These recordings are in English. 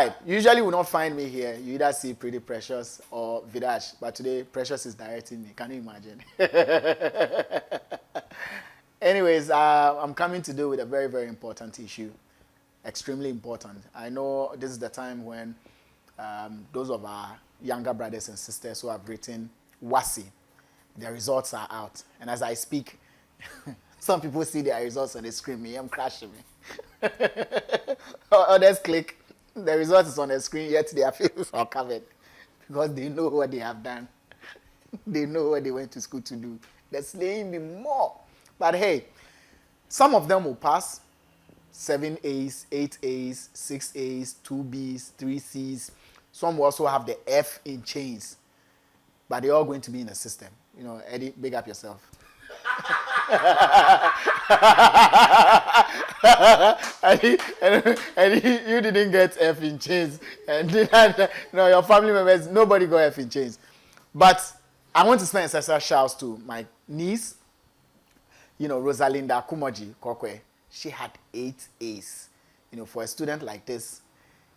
right. Usually you will not find me here. You either see Pretty Precious or Vidash. But today, Precious is directing me. Can you imagine? Anyways, I'm coming to deal with a very, very important issue. Extremely important. I know this is the time when those of our younger brothers and sisters who have written WASSCE, their results are out. And as I speak, some people see their results on the screen. Me, I'm crashing me. Others click. The result is on the screen, yet their faces are covered because they know what they have done. They know what they went to school to do. They're slaying me more. But hey, some of them will pass 7 A's, 8 A's, 6 A's, 2 B's, 3 C's. Some will also have the F in chains. But they're all going to be in the system. You know, Eddie, big up yourself. and you didn't get F in chains. And no, your family members, nobody got F in chains. But I want to spend special shouts to my niece, you know, Rosalinda Kumoji Kokwe. She had 8 A's. You know, for a student like this,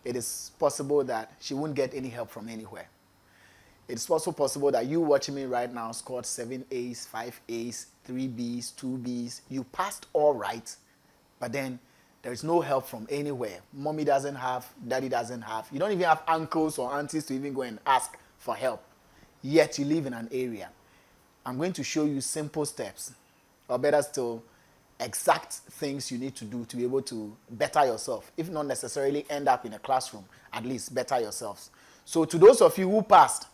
it is possible that she won't get any help from anywhere. It's also possible that you watching me right now scored 7 A's, 5 A's, 3 B's, 2 B's. You passed all right, but then there is no help from anywhere. Mommy doesn't have, daddy doesn't have. You don't even have uncles or aunties to even go and ask for help. Yet you live in an area. I'm going to show you simple steps, or better still, exact things you need to do to be able to better yourself. If not necessarily end up in a classroom, at least better yourselves. So to those of you who passed,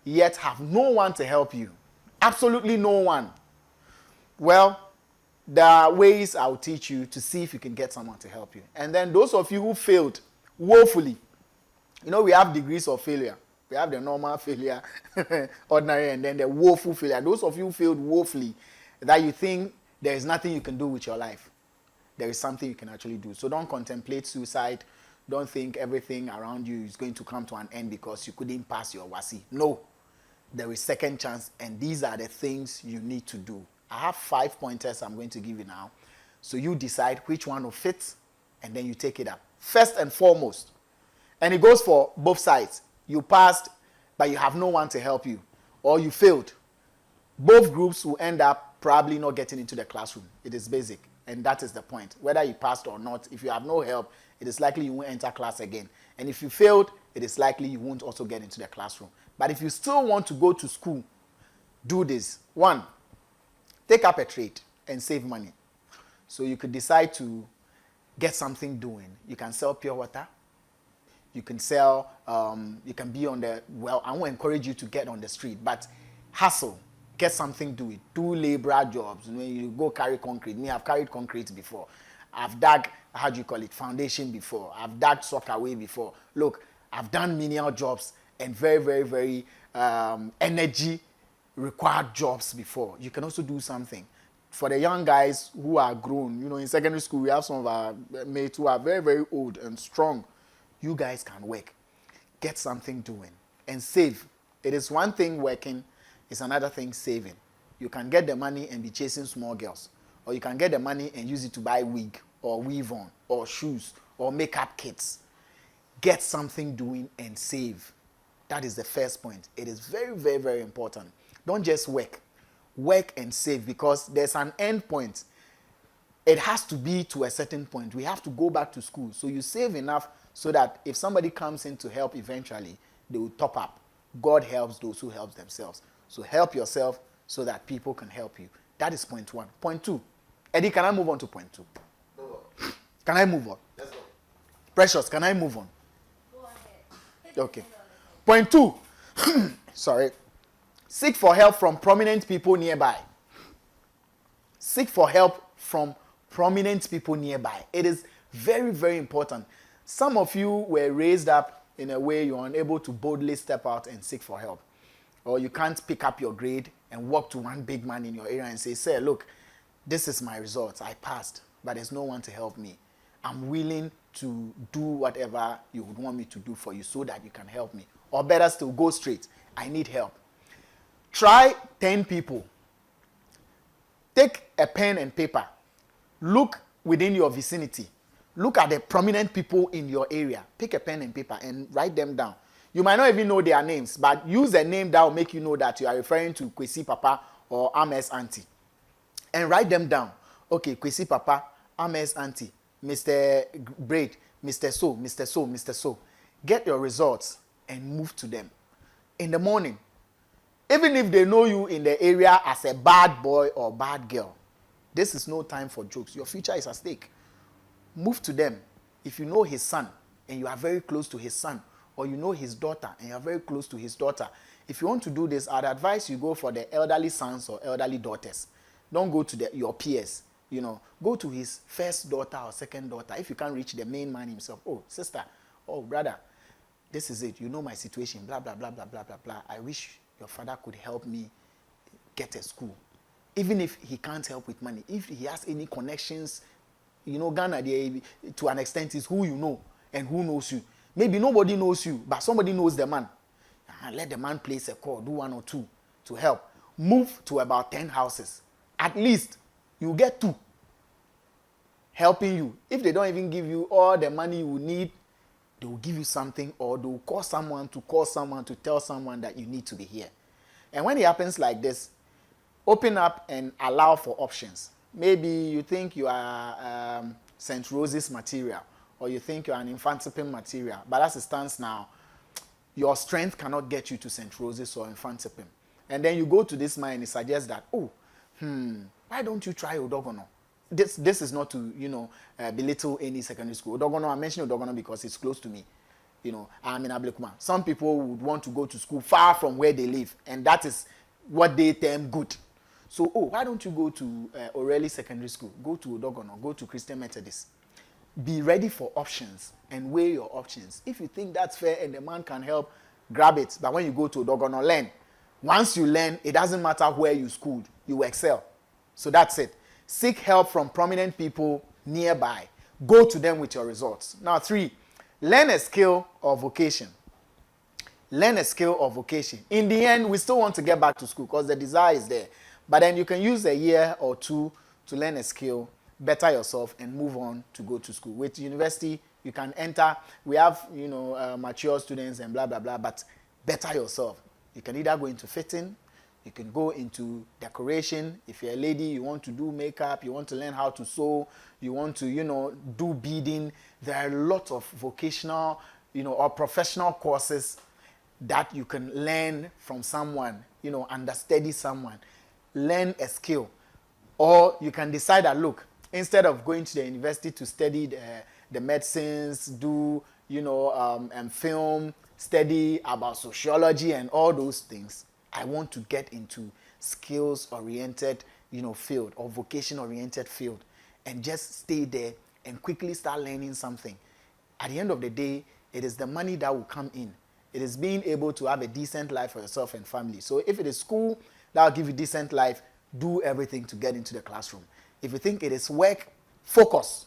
yet have no one to help you, absolutely no one, well, there are ways I'll teach you to see if you can get someone to help you. And then those of you who failed woefully, you know, we have degrees of failure. We have the normal failure, ordinary, and then the woeful failure. Those of you who failed woefully, that you think there is nothing you can do with your life. There is something you can actually do. So don't contemplate suicide. Don't think everything around you is going to come to an end because you couldn't pass your WASSCE. No. There is second chance, and these are the things you need to do. I have 5 pointers I'm going to give you now. So you decide which one will fit, and then you take it up. First and foremost, and it goes for both sides. You passed, but you have no one to help you, or you failed. Both groups will end up probably not getting into the classroom. It is basic, and that is the point. Whether you passed or not, if you have no help, it is likely you won't enter class again. And if you failed, it is likely you won't also get into the classroom. But if you still want to go to school, do this. 1, take up a trade and save money. So you could decide to get something doing. You can sell pure water. You can sell, you can be on the, well, I won't encourage you to get on the street, but hustle, get something doing. Do laborer jobs. When you go carry concrete, me, I've carried concrete before. I've dug, how do you call it, foundation before. I've dug sockaway before. Look, I've done menial jobs and very, very, very energy required jobs before. You can also do something. For the young guys who are grown, you know, in secondary school, we have some of our mates who are very, very old and strong. You guys can work. Get something doing and save. It is one thing working, it's another thing saving. You can get the money and be chasing small girls. Or you can get the money and use it to buy wig or weave on or shoes or makeup kits. Get something doing and save. That is the first point. It is very, very, very important. Don't just work. Work and save, because there's an end point. It has to be to a certain point. We have to go back to school. So you save enough so that if somebody comes in to help eventually, they will top up. God helps those who help themselves. So help yourself so that people can help you. That is point 1. Point 2. Eddie, can I move on to point 2? No. Can I move on? Let's go. Precious, can I move on? Go ahead. Okay. Point 2. Sorry. Seek for help from prominent people nearby. Seek for help from prominent people nearby. It is very, very important. Some of you were raised up in a way you're unable to boldly step out and seek for help. Or you can't pick up your grade and walk to one big man in your area and say, sir, look, this is my results. I passed, but there's no one to help me. I'm willing to do whatever you would want me to do for you so that you can help me. Or better still, go straight. I need help. Try 10 people. Take a pen and paper. Look within your vicinity. Look at the prominent people in your area. Pick a pen and paper and write them down. You might not even know their names, but use a name that will make you know that you are referring to Kwesi Papa or Ames Auntie. And write them down. Okay, Kwesi Papa, Ames Auntie, Mr. Braid, Mr. So, Mr. So, Mr. So. Get your results and move to them. In the morning, even if they know you in the area as a bad boy or bad girl, this is no time for jokes. Your future is at stake. Move to them. If you know his son and you are very close to his son, or you know his daughter and you are very close to his daughter, if you want to do this, I'd advise you go for the elderly sons or elderly daughters. Don't go to your peers. You know, go to his first daughter or second daughter. If you can't reach the main man himself, oh, sister, oh, brother, this is it. You know my situation, blah, blah, blah, blah, blah, blah, blah. I wish your father could help me get a school. Even if he can't help with money, if he has any connections, you know, Ghana, to an extent, is who you know and who knows you. Maybe nobody knows you, but somebody knows the man. Let the man place a call, do 1 or 2 to help. Move to about 10 houses. At least you get 2 helping you. If they don't even give you all the money you need, they will give you something, or they will call someone to tell someone that you need to be here. And when it happens like this, open up and allow for options. Maybe you think you are St. Rose's material, or you think you are an Infantipim material, but as it stands now, your strength cannot get you to St. Rose's or Infantipim. And then you go to this man and he suggests that, why don't you try Odogono? This is not to, belittle any secondary school. Odogono, I mention Odogono because it's close to me. You know, I'm in Ablekuma. Some people would want to go to school far from where they live, and that is what they term good. So, why don't you go to O'Reilly Secondary School? Go to Odogono, go to Christian Methodist. Be ready for options and weigh your options. If you think that's fair and the man can help, grab it. But when you go to Odogono, learn. Once you learn, it doesn't matter where you schooled, you excel. So that's it. Seek help from prominent people nearby. Go to them with your results. Now, 3, learn a skill or vocation. Learn a skill or vocation. In the end, we still want to get back to school because the desire is there. But then you can use a year or 2 to learn a skill, better yourself, and move on to go to school. With university, you can enter. We have, mature students and blah, blah, blah, but better yourself. You can either go into fitting, you can go into decoration. If you're a lady, you want to do makeup, you want to learn how to sew, you want to, do beading. There are a lot of vocational, or professional courses that you can learn from someone, understudy someone. Learn a skill. Or you can decide that, look, instead of going to the university to study the medicines, do, and film, study about sociology and all those things, I want to get into skills-oriented, field or vocation-oriented field and just stay there and quickly start learning something. At the end of the day, it is the money that will come in. It is being able to have a decent life for yourself and family. So if it is school that will give you decent life, do everything to get into the classroom. If you think it is work, focus.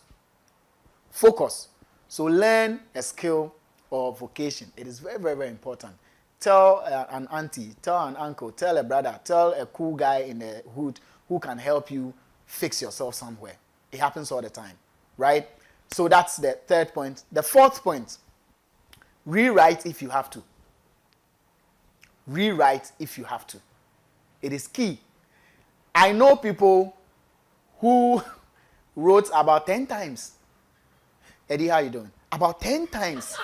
Focus. So learn a skill or vocation. It is very, very, very important. Tell an auntie, tell an uncle, tell a brother, tell a cool guy in the hood who can help you fix yourself somewhere. It happens all the time, right? So that's the 3rd point. The 4th point, rewrite if you have to. Rewrite if you have to. It is key. I know people who wrote about 10 times. Eddie, how you doing? About 10 times.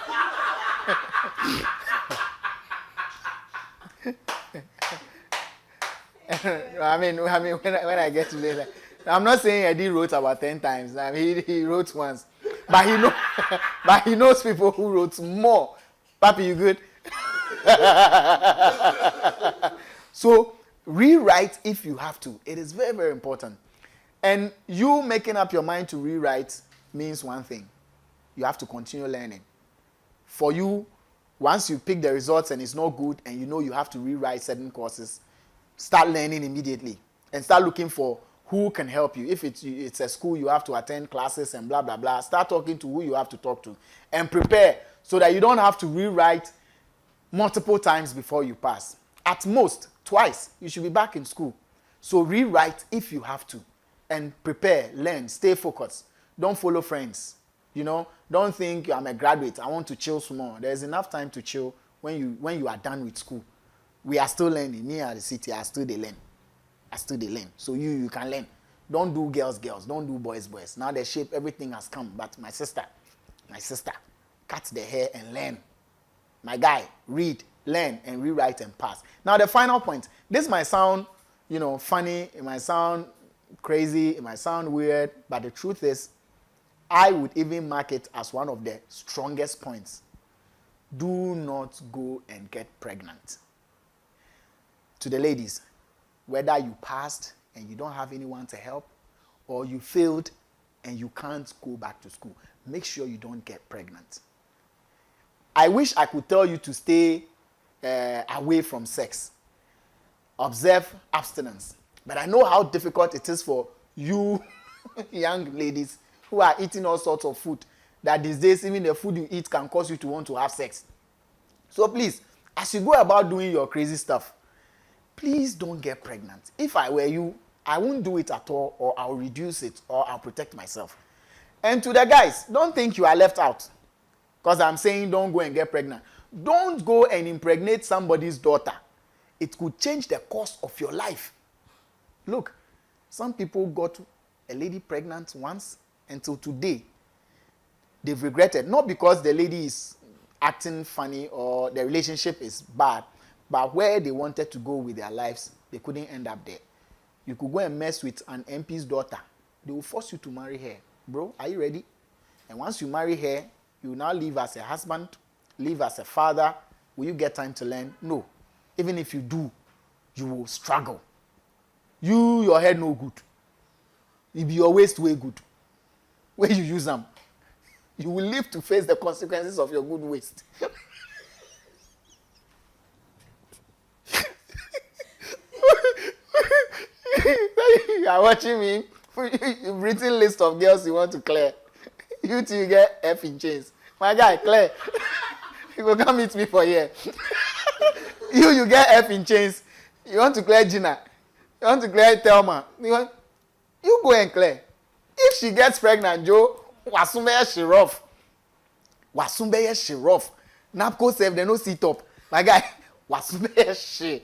I mean, when I get to this, I'm not saying Eddie wrote about 10 times. I mean, he wrote once, but but he knows people who wrote more. Papi, you good? So rewrite if you have to. It is very, very important. And you making up your mind to rewrite means one thing. You have to continue learning. For you, once you pick the results and it's not good and you have to rewrite certain courses, start learning immediately and start looking for who can help you. If it's a school, you have to attend classes and blah, blah, blah. Start talking to who you have to talk to and prepare so that you don't have to rewrite multiple times before you pass. At most, twice, you should be back in school. So rewrite if you have to and prepare, learn, stay focused. Don't follow friends. You know, don't think I'm a graduate. I want to chill small. There's enough time to chill when you are done with school. We are still learning. Me at the city, I still they learn. So you can learn. Don't do girls. Don't do boys. Now the shape, everything has come. But my sister, cut the hair and learn. My guy, read, learn, and rewrite and pass. Now the final point. This might sound, funny. It might sound crazy. It might sound weird. But the truth is, I would even mark it as one of the strongest points. Do not go and get pregnant. To the ladies, whether you passed and you don't have anyone to help, or you failed and you can't go back to school, make sure you don't get pregnant. I wish I could tell you to stay away from sex. Observe abstinence. But I know how difficult it is for you young ladies who are eating all sorts of food, that these days even the food you eat can cause you to want to have sex. So please, as you go about doing your crazy stuff, please don't get pregnant. If I were you, I won't do it at all, or I'll reduce it, or I'll protect myself. And to the guys, don't think you are left out. Because I'm saying don't go and get pregnant. Don't go and impregnate somebody's daughter. It could change the course of your life. Look, some people got a lady pregnant once, until today, they've regretted. Not because the lady is acting funny or the relationship is bad, but where they wanted to go with their lives, they couldn't end up there. You could go and mess with an MP's daughter. They will force you to marry her. Bro, are you ready? And once you marry her, you will now live as a husband, live as a father. Will you get time to learn? No. Even if you do, you will struggle. Your head no good. It be your waist way good. Where you use them, you will live to face the consequences of your good waste. You are watching me. You've written list of girls you want to clear. You two you get F in chains. My guy, Claire, you go come meet me for here. You get F in chains. You want to clear Gina. You want to clear Thelma. You go and clear. If she gets pregnant, Joe, Wasumbeye she rough. Napco save they no sit up. My guy, Wasumbeye she.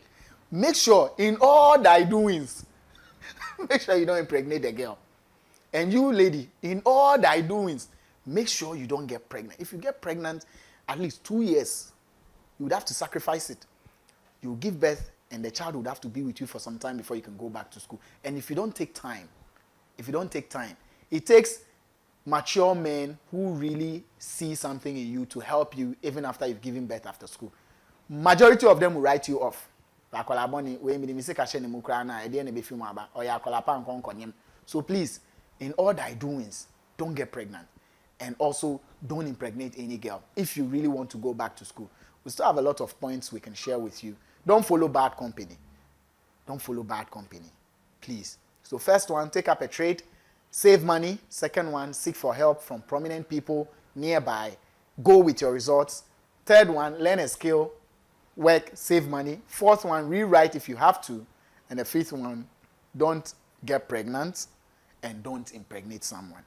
Make sure in all thy doings, make sure you don't impregnate the girl. And you lady, in all thy doings, make sure you don't get pregnant. If you get pregnant, at least 2 years, you would have to sacrifice it. You will give birth, and the child would have to be with you for some time before you can go back to school. And if you don't take time, it takes mature men who really see something in you to help you even after you've given birth after school. Majority of them will write you off. So please, in all thy doings, don't get pregnant. And also, don't impregnate any girl if you really want to go back to school. We still have a lot of points we can share with you. Don't follow bad company. Please. So first one, take up a trade. Save money. Second one, seek for help from prominent people nearby. Go with your results. Third one, learn a skill. Work, save money. Fourth one, rewrite if you have to. And the fifth one, don't get pregnant and don't impregnate someone.